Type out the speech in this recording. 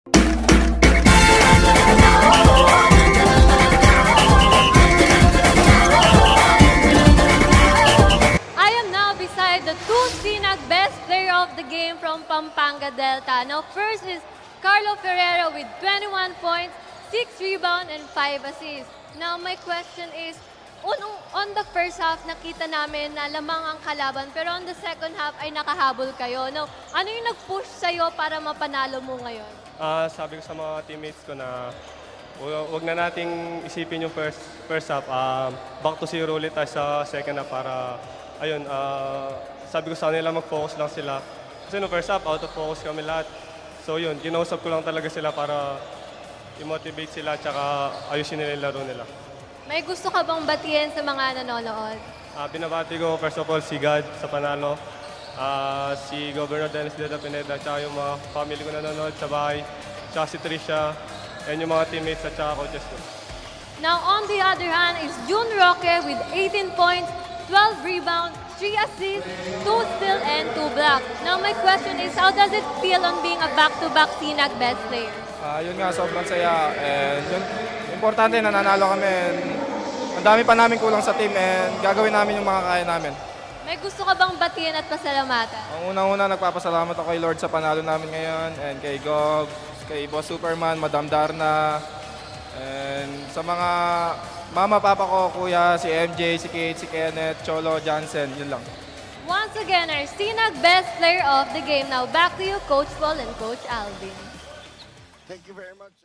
I am now beside the two Sinag best player of the game from Pampanga Delta. Now first is Carlo Ferrero with 21 points, 6 rebounds, and 5 assists. Now my question is, on the first half, nakita namin na lamang ang kalaban, pero on the second half ay nakahabol kayo. Now, ano yung nag-push sa'yo para mapanalo mo ngayon? Sabi ko sa mga teammates ko na huwag na nating isipin yung first half. Back to zero ulit tayo sa second half para, ayun, sabi ko sa kanila mag-focus lang sila. Kasi no first half, out of focus kami lahat. So yun, ginausap ko lang talaga sila para i-motivate sila at ayusin nila yung laro nila. May gusto ka bang batiin sa mga nanonood? Binabati ko first of all si God sa panalo, si Governor Dennis de la Pineda, at yung mga family ko nanonood sa bahay, tsaka si Trisha, and yung mga teammates at coaches ko. Now on the other hand is June Roque with 18 points, 12 rebounds, 3 assists, 2 steals, and 2 blocks. Now my question is, how does it feel on being a back-to-back Sinag best player? Yun nga, sobrang saya. And yun, importante na nanalo kami. Ang dami pa namin kulang sa team and gagawin namin yung mga kaya namin. May gusto ka bang batiin at pasalamatan? Ang unang-una, nagpapasalamat ako kay Lord sa panalo namin ngayon and kay Gov, kay Boss Superman, Madam Darna, and sa mga mama, papa ko, kuya, si MJ, si Kate, si Kenneth, Cholo, Jansen, yun lang. Once again, our Sinag best player of the game. Now back to you, Coach Paul and Coach Alvin. Thank you very much.